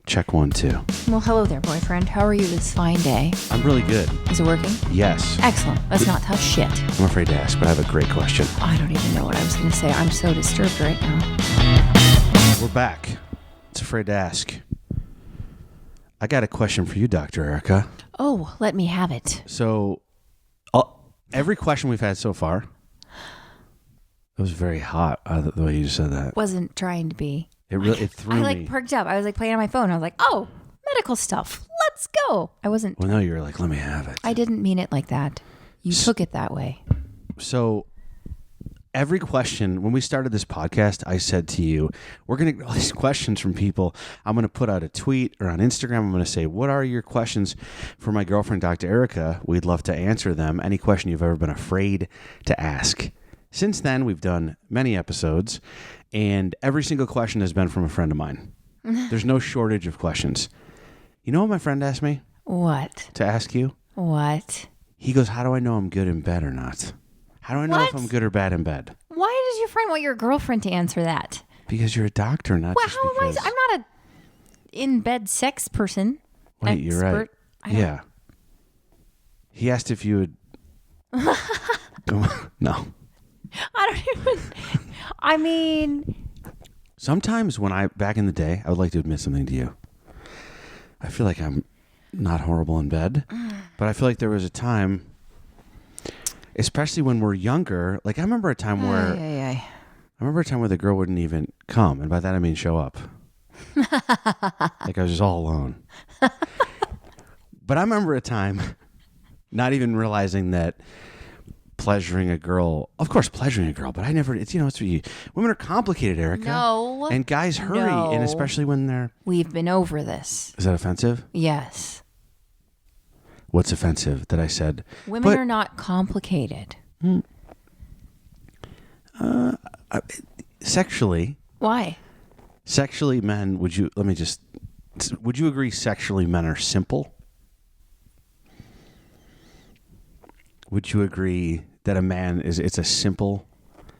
Check 1, 2. Well, hello there, boyfriend. How are you this fine day? I'm really good. Is it working? Yes. Excellent. Let's not touch shit. I'm afraid to ask, but I have a great question. I don't even know what I was going to say. I'm so disturbed right now. We're back. It's afraid to ask. I got a question for you, Dr. Erika. Oh, let me have it. So, every question we've had so far, it was very hot, the way you just said that. Wasn't trying to be. It threw me. I perked up. I was playing on my phone. I was like, oh, medical stuff. Let's go. I wasn't. Well, no, you were like, let me have it. I didn't mean it like that. You took it that way. So every question, when we started this podcast, I said to you, we're going to get all these questions from people. I'm going to put out a tweet or on Instagram. I'm going to say, what are your questions for my girlfriend, Dr. Erika? We'd love to answer them. Any question you've ever been afraid to ask. Since then, we've done many episodes, and every single question has been from a friend of mine. There's no shortage of questions. You know what my friend asked me? What? To ask you? What? He goes, how do I know I'm good in bed or not? How do I know if I'm good or bad in bed? Why does your friend want your girlfriend to answer that? Because you're a doctor, not just how because... am I? I'm not a in-bed sex person. Wait, you're right. Yeah. He asked if you would... No. I don't even... I mean... Sometimes back in the day, I would like to admit something to you. I feel like I'm not horrible in bed, but I feel like there was a time, especially when we're younger, like I remember a time where... I remember a time where the girl wouldn't even come, and by that I mean show up. Like I was just all alone. But I remember a time not even realizing that pleasuring a girl, of course pleasuring a girl, but I never, it's what you, women are complicated, Erika. No. And guys hurry, and especially when they're... We've been over this. Is that offensive? Yes. What's offensive that I said? Women are not complicated. Sexually. Why? Sexually, men, would you agree sexually men are simple? Would you agree that a man it's a simple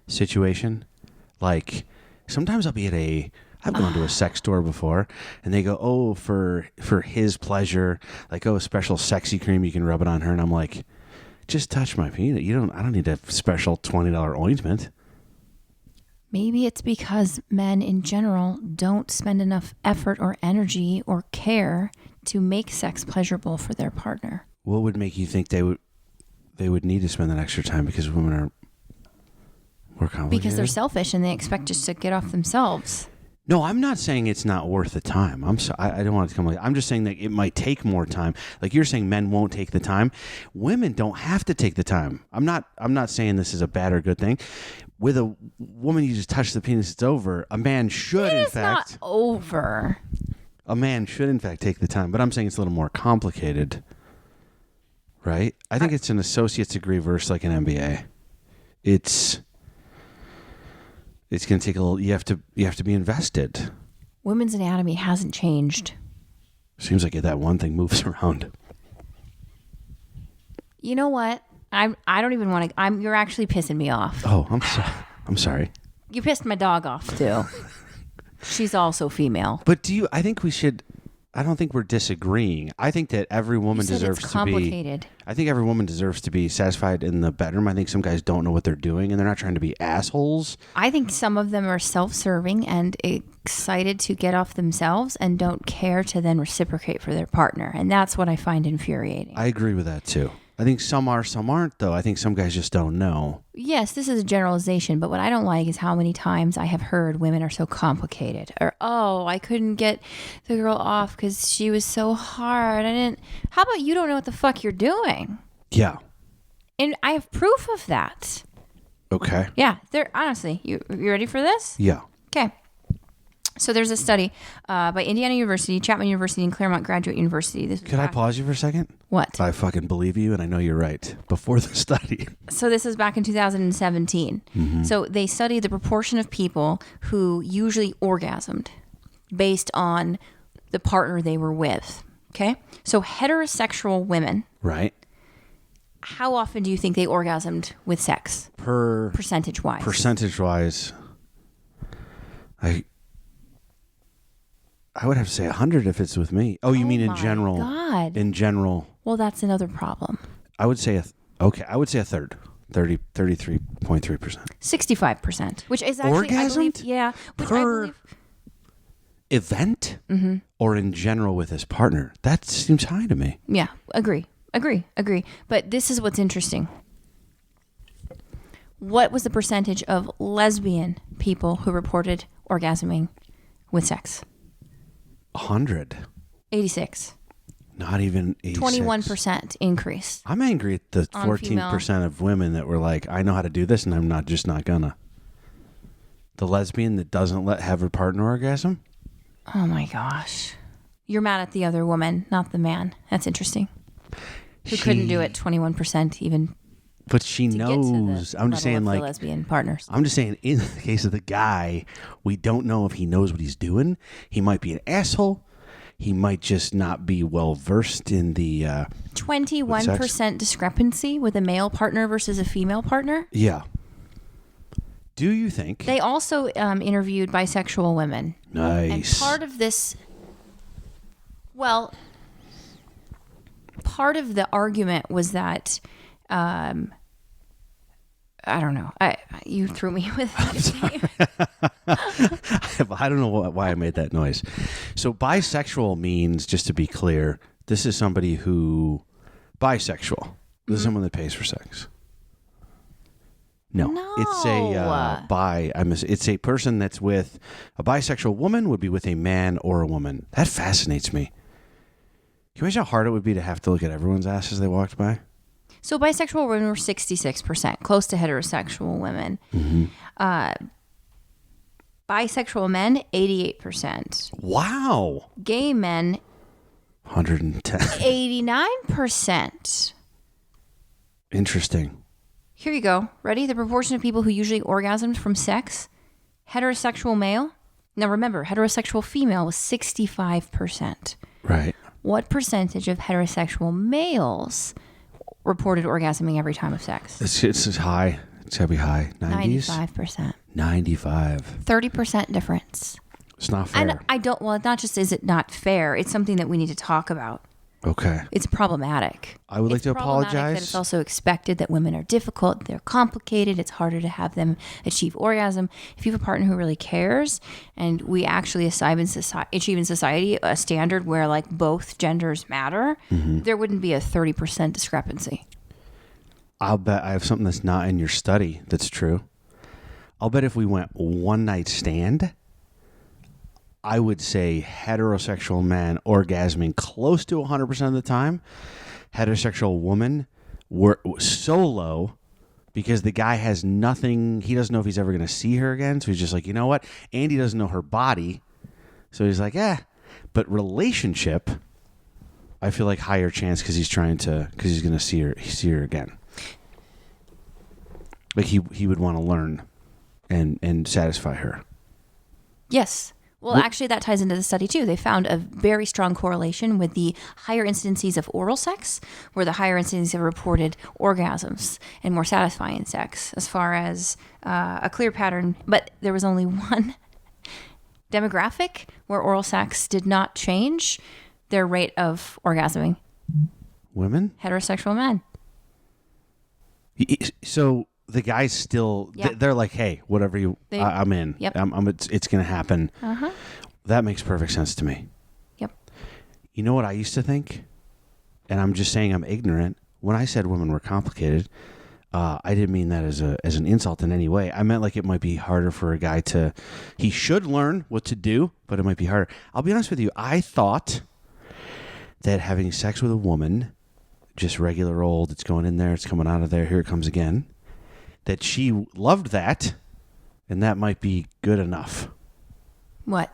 situation? Like sometimes I've gone to a sex store before and they go, oh, for his pleasure, like, oh, special sexy cream, you can rub it on her. And I'm like, just touch my penis. I don't need a special $20 ointment. Maybe it's because men in general don't spend enough effort or energy or care to make sex pleasurable for their partner. What would make you think they would need to spend that extra time? Because women are more complicated? Because they're selfish and they expect us to get off themselves. No, I'm not saying it's not worth the time. I don't want it to come like... I'm just saying that it might take more time. Like you're saying men won't take the time. Women don't have to take the time. I'm not saying this is a bad or good thing. With a woman, you just touch the penis, it's over. A man should, in fact... It's not over. A man should, in fact, take the time. But I'm saying it's a little more complicated. Right? I think it's an associate's degree versus like an MBA. It's going to take a little... You have to be invested. Women's anatomy hasn't changed. Seems like that one thing moves around. You know what? I don't even want to... You're actually pissing me off. Oh, I'm sorry. You pissed my dog off too. She's also female. But I think we should... I don't think we're disagreeing. I think that every woman deserves it's to complicated. I think every woman deserves to be satisfied in the bedroom. I think some guys don't know what they're doing and they're not trying to be assholes. I think some of them are self-serving and excited to get off themselves and don't care to then reciprocate for their partner. And that's what I find infuriating. I agree with that too. I think some are, some aren't though. I think some guys just don't know. Yes, this is a generalization, but what I don't like is how many times I have heard women are so complicated. Or, oh, I couldn't get the girl off because she was so hard. How about you don't know what the fuck you're doing? Yeah. And I have proof of that. Okay. Yeah, honestly, you ready for this? Yeah. Okay. So there's a study by Indiana University, Chapman University, and Claremont Graduate University. Could I pause you for a second? What? I fucking believe you, and I know you're right. Before the study. So this is back in 2017. Mm-hmm. So they studied the proportion of people who usually orgasmed based on the partner they were with. Okay? So heterosexual women. Right. How often do you think they orgasmed with sex? Percentage-wise. Percentage-wise. I would have to say 100 if it's with me. Oh, you mean in my general? God. In general. Well, that's another problem. I would say I would say a third. 33.3%. 65%, which is actually, Orgasmed? I believe, yeah. Which Per I believe, event? Mm-hmm. Or in general with his partner? That seems high to me. yeah, agree. But this is what's interesting. What was the percentage of lesbian people who reported orgasming with sex? 100. 86. Not even 86. 21% increase. I'm angry at the On 14% of women that were like, I know how to do this and I'm not gonna. The lesbian that doesn't have her partner orgasm? Oh my gosh. You're mad at the other woman, not the man. That's interesting. Who couldn't do it 21% even. But she to knows. Get to the I'm just level saying, of like, the lesbian partners. I'm just saying, in the case of the guy, we don't know if he knows what he's doing. He might be an asshole. He might just not be well versed in the 21% discrepancy with a male partner versus a female partner. Yeah. Do you think They also interviewed bisexual women. Nice. And part of this, well, part of the argument was that, I don't know. You threw me with that. I don't know why I made that noise. So bisexual means, just to be clear, this is somebody who bisexual. This is someone that pays for sex. No. It's a it's a person that's with a bisexual woman would be with a man or a woman. That fascinates me. Can you imagine how hard it would be to have to look at everyone's ass as they walked by? So bisexual women were 66%, close to heterosexual women. Mm-hmm. Bisexual men, 88%. Wow. Gay men, 110. 89%. Interesting. Here you go. Ready? The proportion of people who usually orgasmed from sex. Heterosexual male. Now remember, heterosexual female was 65%. Right. What percentage of heterosexual males reported orgasming every time of sex? It's high. It's gotta be high. 90s? 95%. 95. 30% difference. It's not fair. And I don't, well, not just is it not fair, it's something that we need to talk about. Okay. It's problematic. I would like to apologize. That it's also expected that women are difficult, they're complicated, it's harder to have them achieve orgasm. If you have a partner who really cares, and we actually achieve in society a standard where like both genders matter, there wouldn't be a 30% discrepancy. I'll bet I have something that's not in your study that's true. I'll bet if we went one night stand, I would say heterosexual man orgasming close to 100% of the time. Heterosexual woman were so low because the guy has nothing. He doesn't know if he's ever going to see her again. So he's just like, you know what? And he doesn't know her body. So he's like, But relationship, I feel like higher chance because he's going to see her again. Like he would want to learn and satisfy her. Yes. Well, actually, that ties into the study, too. They found a very strong correlation with the higher incidences of oral sex, where the higher incidences of reported orgasms and more satisfying sex, as far as a clear pattern. But there was only one demographic where oral sex did not change their rate of orgasming. Women? Heterosexual men. So the guys still, they're like, hey, whatever I'm in. Yep. It's going to happen. Uh-huh. That makes perfect sense to me. Yep. You know what I used to think? And I'm just saying I'm ignorant. When I said women were complicated, I didn't mean that as an insult in any way. I meant like it might be harder for a guy he should learn what to do, but it might be harder. I'll be honest with you. I thought that having sex with a woman, just regular old, it's going in there, it's coming out of there, here it comes again, that she loved that, and that might be good enough. What?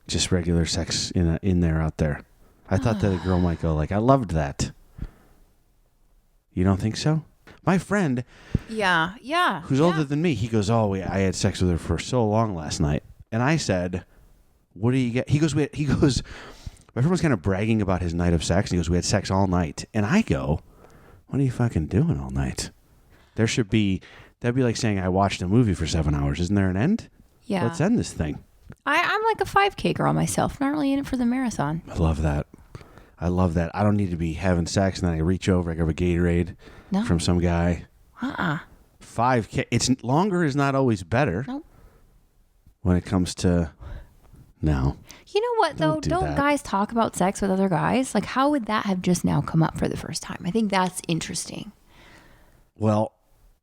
Just regular sex in there, out there. I thought that a girl might go like, I loved that. You don't think so? My friend, who's older than me, he goes, I had sex with her for so long last night. And I said, what do you get? He goes, everyone's kind of bragging about his night of sex. And he goes, we had sex all night. And I go, what are you fucking doing all night? That'd be like saying I watched a movie for 7 hours. Isn't there an end? Yeah. Let's end this thing. I'm like a 5K girl myself. Not really in it for the marathon. I love that. I don't need to be having sex and then I reach over, I grab a Gatorade from some guy. 5K. It's longer is not always better. Nope. When it comes to no. You know what though? Don't guys talk about sex with other guys? Like, how would that have just now come up for the first time? I think that's interesting. Well,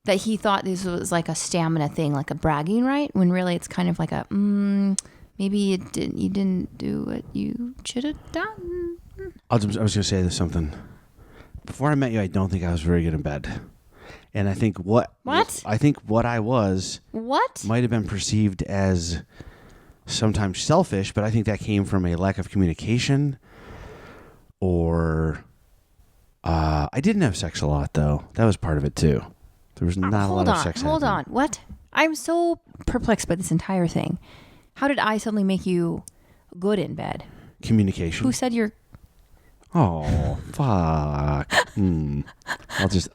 that he thought this was like a stamina thing, like a bragging right, when really it's kind of like a maybe you didn't do what you should have done. I was going to say this something. Before I met you, I don't think I was very good in bed. And I think what I was might have been perceived as sometimes selfish, but I think that came from a lack of communication or I didn't have sex a lot though. That was part of it too. There was not a lot of sex. Hold on. What? I'm so perplexed by this entire thing. How did I suddenly make you good in bed? Communication. Who said you're... Oh, fuck.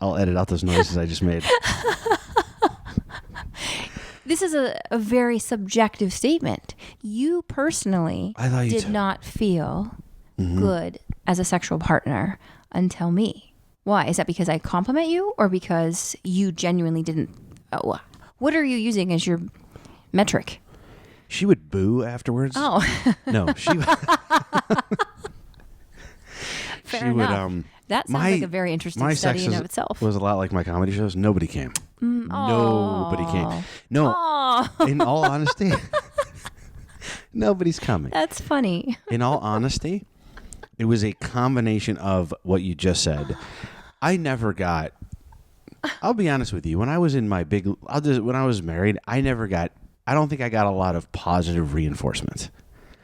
I'll edit out those noises I just made. This is a very subjective statement. You personally did not feel good as a sexual partner until me. Why? Is that because I compliment you or because you genuinely didn't? What are you using as your metric? She would boo afterwards. Oh. No, she would. Fair enough. That sounds like a very interesting study in of itself. Was a lot like my comedy shows. Nobody came. Nobody came. No. In all honesty, nobody's coming. That's funny. In all honesty, it was a combination of what you just said. I never got. I'll be honest with you. When I was in my when I was married, I don't think I got a lot of positive reinforcement.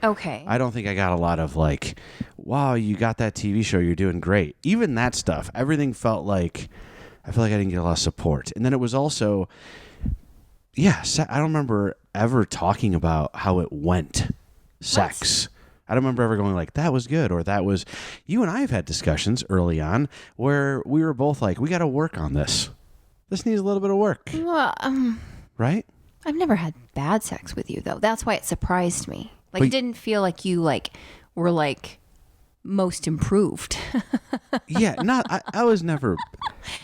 Okay. I don't think I got a lot of like, wow, you got that TV show, you're doing great. Even that stuff, everything felt like, I feel like I didn't get a lot of support. And then it was also, I don't remember ever talking about how it went, sex. I don't remember ever going like, that was good, or that was, you and I have had discussions early on where we were both like, we got to work on this. This needs a little bit of work. Well, right? I've never had bad sex with you though. That's why it surprised me. Like, it didn't feel like you were most improved. Yeah, I was never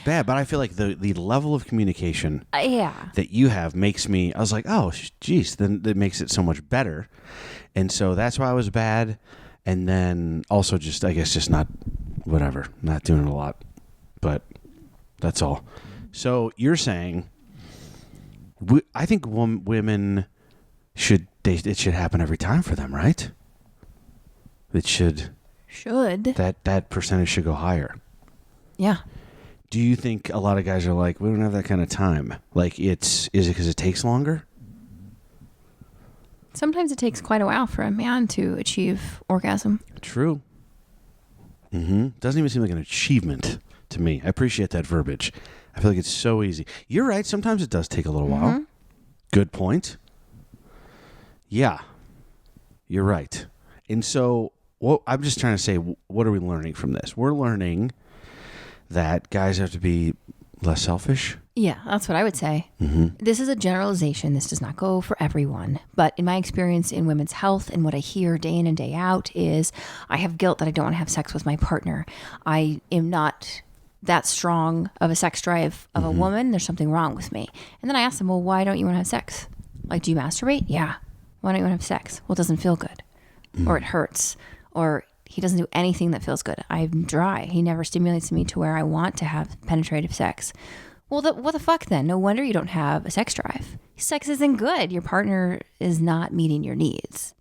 bad, but I feel like the level of communication that you have makes me, I was like, oh, geez, then that makes it so much better. And so that's why I was bad. And then also just, I guess, just not doing it a lot. But that's all. So you're saying, I think women it should happen every time for them, right? It should. That percentage should go higher. Yeah. Do you think a lot of guys are like, we don't have that kind of time? Like, is it because it takes longer? Sometimes it takes quite a while for a man to achieve orgasm. True. Doesn't even seem like an achievement to me. I appreciate that verbiage. I feel like it's so easy. You're right. Sometimes it does take a little while. Good point. Yeah, you're right. And so I'm just trying to say, what are we learning from this? We're learning that guys have to be less selfish. Yeah, that's what I would say. This is a generalization. This does not go for everyone. But in my experience in women's health and what I hear day in and day out is I have guilt that I don't want to have sex with my partner. I am not that strong of a sex drive of a woman. There's something wrong with me. And then I ask them, well, why don't you want to have sex? Like, do you masturbate? Yeah. Why don't you want to have sex? Well, it doesn't feel good. Or it hurts. Or he doesn't do anything that feels good. I'm dry. He never stimulates me to where I want to have penetrative sex. Well, what the fuck then? No wonder you don't have a sex drive. Sex isn't good. Your partner is not meeting your needs.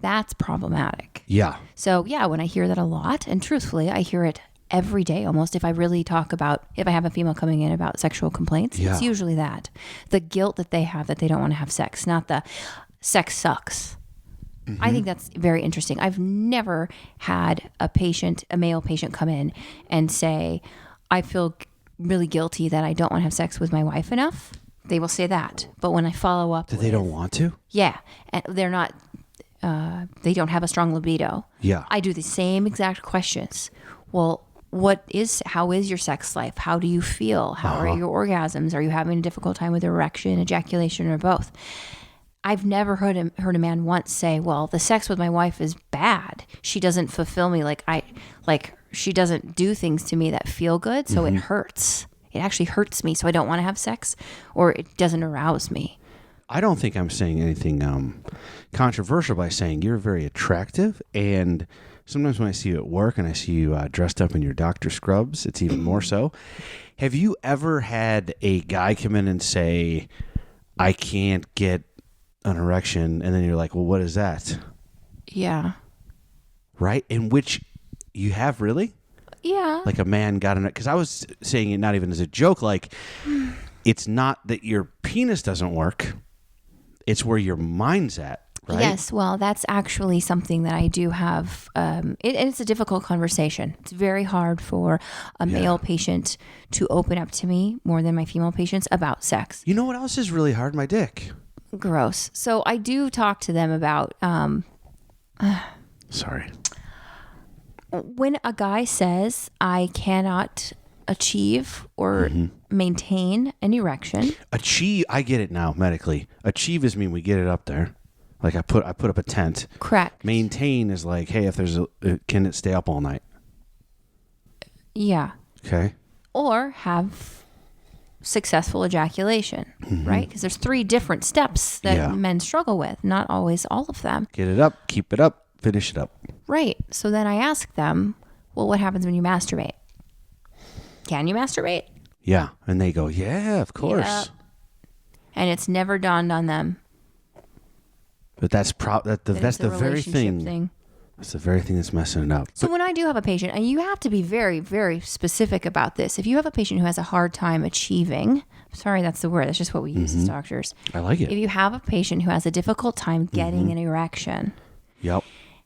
That's problematic. Yeah. So, yeah, when I hear that a lot, and truthfully, I hear it every day almost. If I really talk about, if I have a female coming in about sexual complaints, it's usually that. The guilt that they have that they don't want to have sex, not the sex sucks. I think that's very interesting. I've never had a male patient come in and say, I feel really guilty that I don't want to have sex with my wife enough. They will say that. But when I follow up they don't want to? Yeah. And they're not, they don't have a strong libido. Yeah. I do the same exact questions. Well, how is your sex life? How do you feel? How are your orgasms? Are you having a difficult time with erection, ejaculation, or both? I've never heard a man once say, well, the sex with my wife is bad. She doesn't fulfill me she doesn't do things to me that feel good, so it hurts. It actually hurts me, so I don't want to have sex, or it doesn't arouse me. I don't think I'm saying anything controversial by saying you're very attractive, and sometimes when I see you at work and I see you dressed up in your doctor scrubs, it's even more so. Have you ever had a guy come in and say, I can't get an erection, and then you're like, well, what is that? Yeah. Right? In which you have really? Yeah. Like a man got in it. Because I was saying it not even as a joke, like it's not that your penis doesn't work. It's where your mind's at, right? Yes. Well, that's actually something that I do have. And it's a difficult conversation. It's very hard for a male patient to open up to me more than my female patients about sex. You know what else is really hard? My dick. Gross. So I do talk to them about... Sorry. When a guy says, I cannot achieve or maintain an erection. Achieve, I get it now medically. Achieve is mean we get it up there. Like I put up a tent. Correct. Maintain is like, hey, if there's can it stay up all night? Yeah. Okay. Or have successful ejaculation, right? Because there's 3 different steps that men struggle with, not always all of them. Get it up, keep it up, finish it up. Right. So then I ask them, well, what happens when you masturbate? Can you masturbate? Yeah. And they go, yeah, of course. Yep. And it's never dawned on them. But that's that's the very thing. That's the very thing that's messing it up. So when I do have a patient, and you have to be very, very specific about this. If you have a patient who has a hard time achieving, sorry, that's the word. That's just what we use as doctors. I like it. If you have a patient who has a difficult time getting an erection, Yep.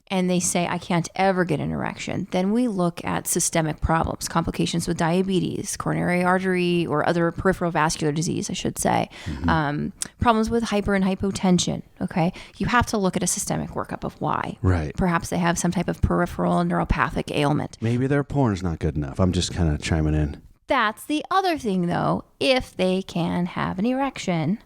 and they say, I can't ever get an erection, then we look at systemic problems, complications with diabetes, coronary artery, or other peripheral vascular disease, I should say, problems with hyper and hypotension, okay? You have to look at a systemic workup of why. Right. Perhaps they have some type of peripheral neuropathic ailment. Maybe their porn's not good enough. I'm just kind of chiming in. That's the other thing, though. If they can have an erection...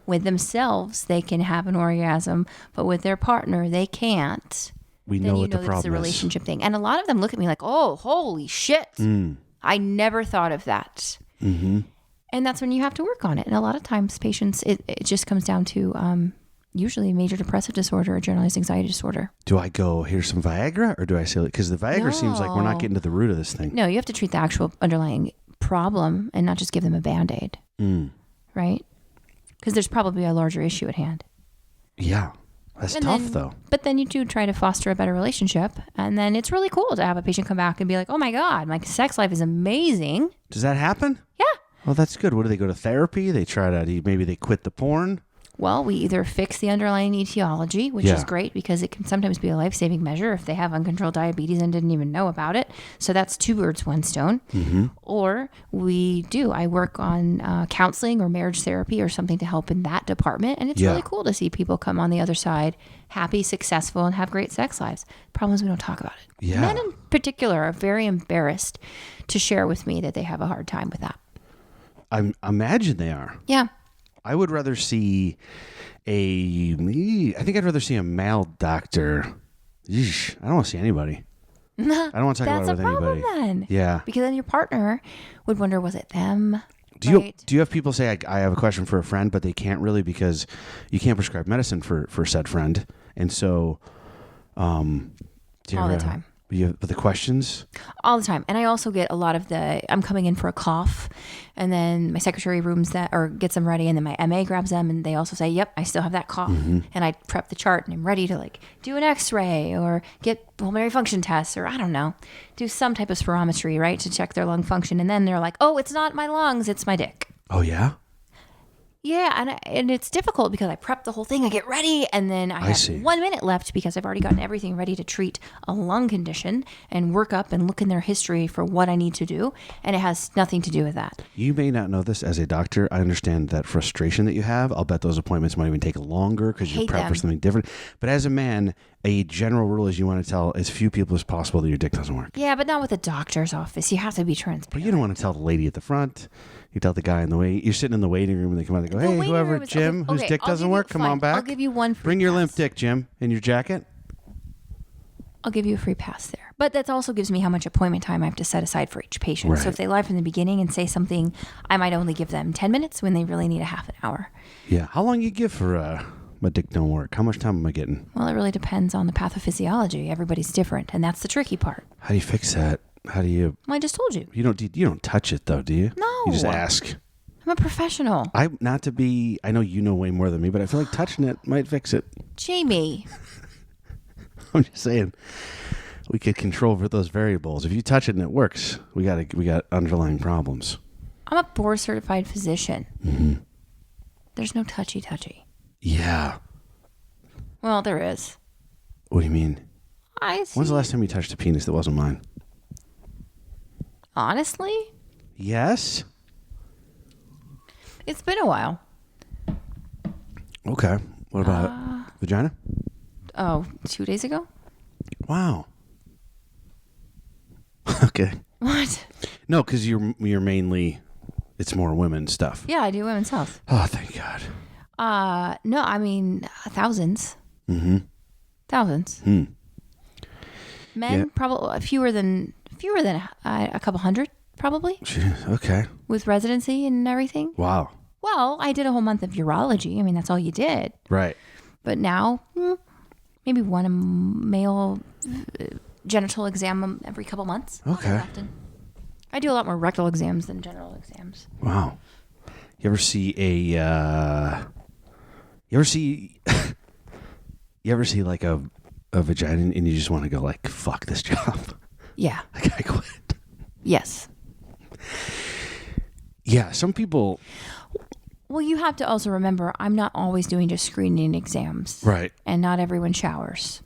with themselves, they can have an orgasm, but with their partner, they can't. We know what the it's a problem is. relationship thing. And a lot of them look at me like, oh, holy shit. I never thought of that. And that's when you have to work on it. And a lot of times patients, it just comes down to usually major depressive disorder or generalized anxiety disorder. Do I go, here's some Viagra, or do I say, because the Viagra seems like we're not getting to the root of this thing. No, you have to treat the actual underlying problem and not just give them a Band-Aid. Right? Because there's probably a larger issue at hand. Yeah. That's tough, though. But then you do try to foster a better relationship. And then it's really cool to have a patient come back and be like, oh my God, my sex life is amazing. Does that happen? Yeah. Well, that's good. What do they go to therapy? They try to, maybe they quit the porn? Well, we either fix the underlying etiology, which is great because it can sometimes be a life-saving measure if they have uncontrolled diabetes and didn't even know about it. So that's 2 birds, 1 stone. Or I work on counseling or marriage therapy or something to help in that department. And it's really cool to see people come on the other side, happy, successful, and have great sex lives. Problem is we don't talk about it. Yeah. Men in particular are very embarrassed to share with me that they have a hard time with that. I imagine they are. Yeah. I would rather see I think I'd rather see a male doctor. Yeesh, I don't want to see anybody. I don't want to talk about it with anybody. That's a problem then. Yeah. Because then your partner would wonder, was it them? Do you have people say, I have a question for a friend, but they can't really because you can't prescribe medicine for said friend. And so, All the time. You have the questions? All the time. And I also get a lot of I'm coming in for a cough, and then my secretary gets them ready, and then my MA grabs them, and they also say, yep, I still have that cough. And I prep the chart, and I'm ready to do an x-ray or get pulmonary function tests, or I don't know, do some type of spirometry, right, to check their lung function. And then they're like, oh, it's not my lungs, it's my dick. Oh, yeah? Yeah, and it's difficult because I prep the whole thing, I get ready, and then I have 1 minute left because I've already gotten everything ready to treat a lung condition and work up and look in their history for what I need to do, and it has nothing to do with that. You may not know this as a doctor. I understand that frustration that you have. I'll bet those appointments might even take longer because you prep for something different. But as a man, a general rule is you want to tell as few people as possible that your dick doesn't work. Yeah, but not with a doctor's office. You have to be transparent. But you don't want to tell the lady at the front. You tell the guy in the wait. You're sitting in the waiting room and they come out and they go, hey, whoever, Jim, whose dick doesn't work, come on back. I'll give you one free Bring your pass. limp dick, Jim, in your jacket. I'll give you a free pass there. But that also gives me how much appointment time I have to set aside for each patient. Right. So if they lie from the beginning and say something, I might only give them 10 minutes when they really need a half an hour. Yeah. How long you give for my dick don't work? How much time am I getting? Well, it really depends on the pathophysiology. Everybody's different, and that's the tricky part. How do you fix that? How do you... Well, I just told you. You don't touch it, though, do you? No. You just ask. I'm a professional. I know you know way more than me, but I feel like touching it might fix it. Jamie. I'm just saying. We could control for those variables. If you touch it and it works, we got underlying problems. I'm a board certified physician. Mm-hmm. There's no touchy. Yeah. Well, there is. What do you mean? I see. When's the last time you touched a penis that wasn't mine? Honestly? Yes. It's been a while. Okay. What about vagina? Oh, 2 days ago? Wow. Okay. What? No, because you're mainly, it's more women stuff. Yeah, I do women's health. Oh, thank God. No, I mean thousands. Mm-hmm. Thousands. Hmm. Men, Yeah. probably fewer than a couple hundred, probably, Jeez, okay. with residency and everything. Wow. Well, I did a whole month of urology. I mean, that's all you did. Right. But now, maybe one male genital exam every couple months. Not very Okay. often. I do a lot more rectal exams than general exams. Wow. You ever see like a vagina and you just want to go like, fuck this job. Yeah. Like, I quit. Yes. Yeah. Some people. Well, you have to also remember, I'm not always doing just screening exams. Right. And not everyone showers.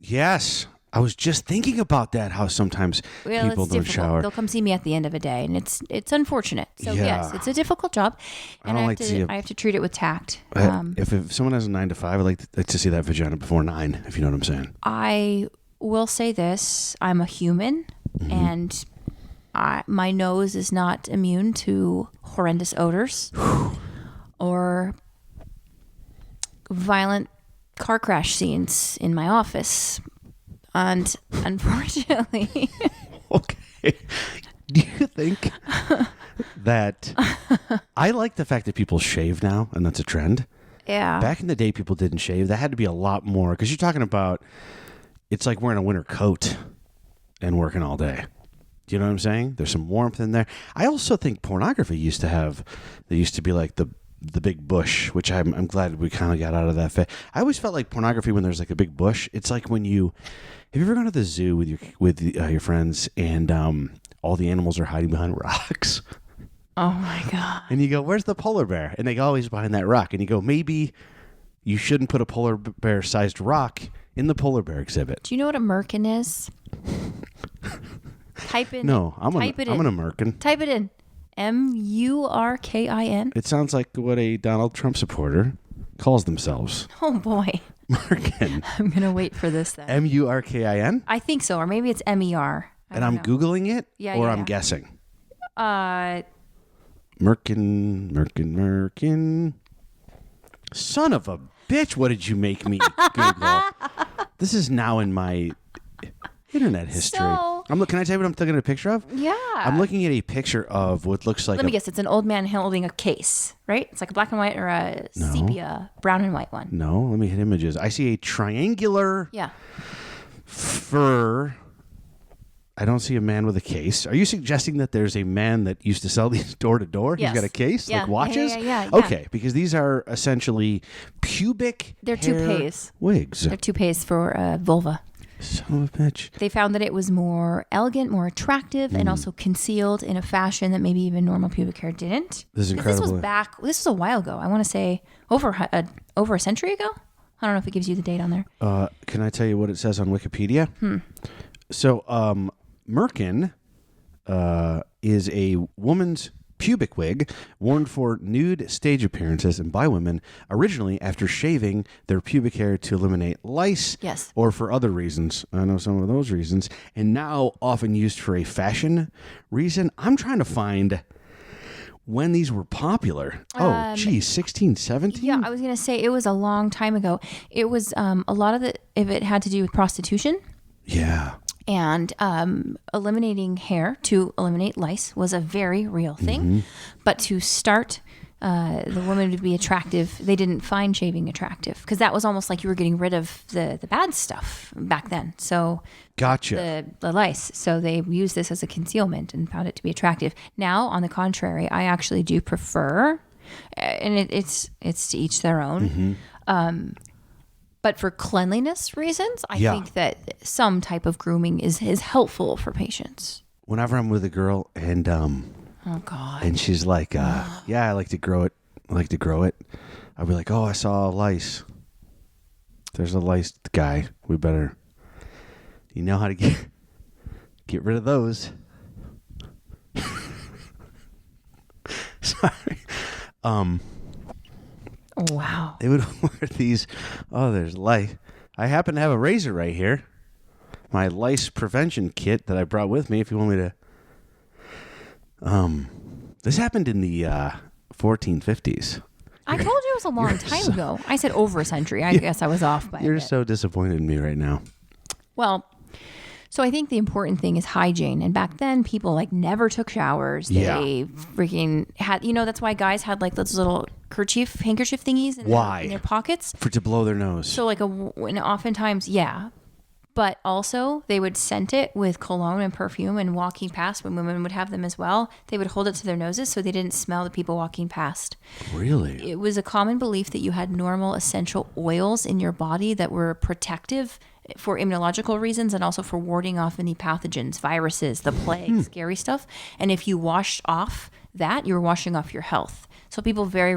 Yes. I was just thinking about that, how sometimes people it's don't difficult. shower. They'll come see me at the end of a day, and it's unfortunate. So Yeah. yes, it's a difficult job, and I have to treat it with tact. If someone has a 9 to 5, I'd like to see that vagina before 9, if you know what I'm saying. I will say this: I'm a human, and my nose is not immune to horrendous odors or violent car crash scenes in my office. And unfortunately, Okay. Do you think that I like the fact that people shave now, and that's a trend? yeah, Back in the day, people didn't shave. That had to be a lot more, because you're talking about, it's like wearing a winter coat and working all day. Do you know what I'm saying? There's some warmth in there. I also think pornography used to be like the big bush, which I'm glad we kind of got out of that. I always felt like pornography when there's like a big bush. It's like when have you ever gone to the zoo with your friends and all the animals are hiding behind rocks? oh my god, And you go, where's the polar bear? And they go, always behind that rock. And you go, maybe you shouldn't put a polar bear sized rock in the polar bear exhibit. do you know what a murkin is? Type in. No, I'm an in. American. Type it in. MURKIN. It sounds like what a Donald Trump supporter calls themselves. Oh boy, Murkin. I'm gonna wait for this then. MURKIN? I think so, or maybe it's MER. And I'm Googling it? Yeah, or yeah, I'm yeah. guessing? Uh, Murkin. Son of a bitch, what did you make me Google? This is now in my internet history. So- Can I tell you what I'm looking at a picture of? yeah. I'm looking at a picture of what looks like Let me guess. It's an old man holding a case, right? It's like a black and white or a sepia, brown and white one. No, let me hit images. I see a triangular Yeah. fur. I don't see a man with a case. Are you suggesting that there's a man that used to sell these door to door? Yes. He's got a case, Yeah. like watches? Yeah. Okay, because these are essentially pubic They're hair toupees. wigs. They're toupees for vulva. Son of a bitch. They found that it was more elegant, more attractive, and also concealed in a fashion that maybe even normal pubic hair didn't. This is 'Cause incredible. This was a while ago. I want to say over a century ago. I don't know if it gives you the date on there. Can I tell you what it says on Wikipedia? So, Murkin is a woman's pubic wig worn for nude stage appearances and by women originally after shaving their pubic hair to eliminate lice Yes. or for other reasons. I know some of those reasons. And now often used for a fashion reason. I'm trying to find when these were popular. Oh, geez, 16, 17? Yeah, I was going to say it was a long time ago. It was a lot of it had to do with prostitution. Yeah. And eliminating hair to eliminate lice was a very real thing. But to start the woman to be attractive, they didn't find shaving attractive because that was almost like you were getting rid of the bad stuff back then. So Gotcha. the lice. So they used this as a concealment and found it to be attractive. Now, on the contrary, I actually do prefer, and it's to each their own. But for cleanliness reasons, I think that some type of grooming is helpful for patients. Whenever I'm with a girl and Oh God. and she's like, yeah, I like to grow it. I'll be like, oh, I saw a lice. There's a lice guy. We better, you know how to get rid of those. Sorry. Wow. They would wear these. Oh, there's lice. I happen to have a razor right here. My lice prevention kit that I brought with me. If you want me to. This happened in the 1450s. I told you it was a long time ago. I said over a century. I guess I was off by a You're bit. so disappointed in me right now. Well, so I think the important thing is hygiene. And back then, people like never took showers. They freaking had, that's why guys had like those little handkerchief thingies in their pockets. To blow their nose. So like and oftentimes, yeah. But also they would scent it with cologne and perfume, and walking past, when women would have them as well, they would hold it to their noses so they didn't smell the people walking past. Really? It was a common belief that you had normal essential oils in your body that were protective for immunological reasons and also for warding off any pathogens, viruses, the plague, scary stuff. And if you washed off that, you were washing off your health. So people very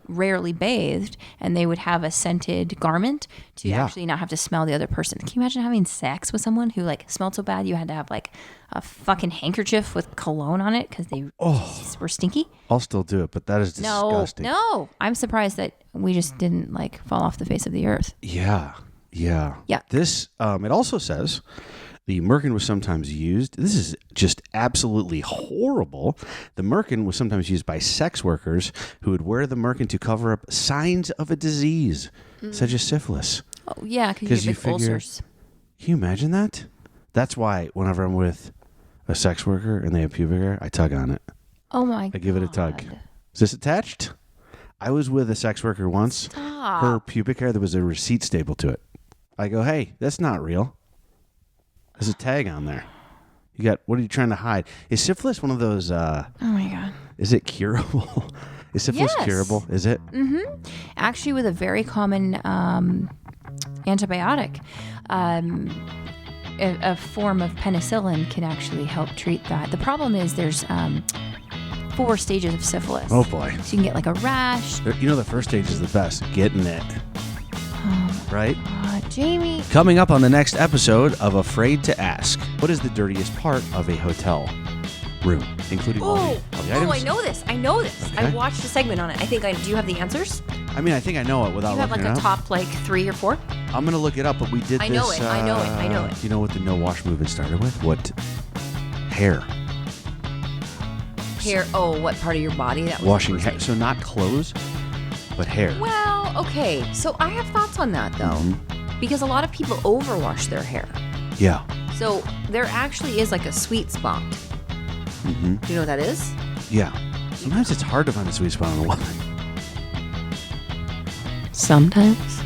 rarely bathed, and they would have a scented garment to actually not have to smell the other person. Can you imagine having sex with someone who like smelled so bad you had to have like a fucking handkerchief with cologne on it because they were stinky? I'll still do it, but that is disgusting. No. I'm surprised that we just didn't like fall off the face of the earth. Yeah. Yeah. This, it also says the murkin was sometimes used. This is just absolutely horrible. The murkin was sometimes used by sex workers who would wear the murkin to cover up signs of a disease, such as syphilis. Oh, yeah, because you get ulcers. Can you imagine that? That's why whenever I'm with a sex worker and they have pubic hair, I tug on it. Oh, my God. I give it a tug. Is this attached? I was with a sex worker once. Stop. Her pubic hair, there was a receipt stapled to it. I go, hey, that's not real. There's a tag on there. What are you trying to hide? Is syphilis one of those, oh my God. Is it curable? Is syphilis curable? Is it? Mm-hmm. Actually, with a very common antibiotic, a form of penicillin can actually help treat that. The problem is there's 4 stages of syphilis. Oh boy. So you can get like a rash. The first stage is the best. Getting it. Right? Jamie. Coming up on the next episode of Afraid to Ask, what is the dirtiest part of a hotel room, including all the items? I know this. Okay. I watched a segment on it. I think do you have the answers? I mean, I think I know it without Do you have looking like it a up. top like 3 or 4? I'm going to look it up, but we did I this. know it. I know it. You know what the no wash movement started with? What? Hair. Hair. Oh, what part of your body? That was Washing the first hair. thing. So not clothes, but hair. Well, okay. So I have thoughts on that though. Because a lot of people overwash their hair. Yeah. So there actually is like a sweet spot. Mm-hmm. Do you know what that is? Yeah. Sometimes it's hard to find a sweet spot on a woman. Sometimes.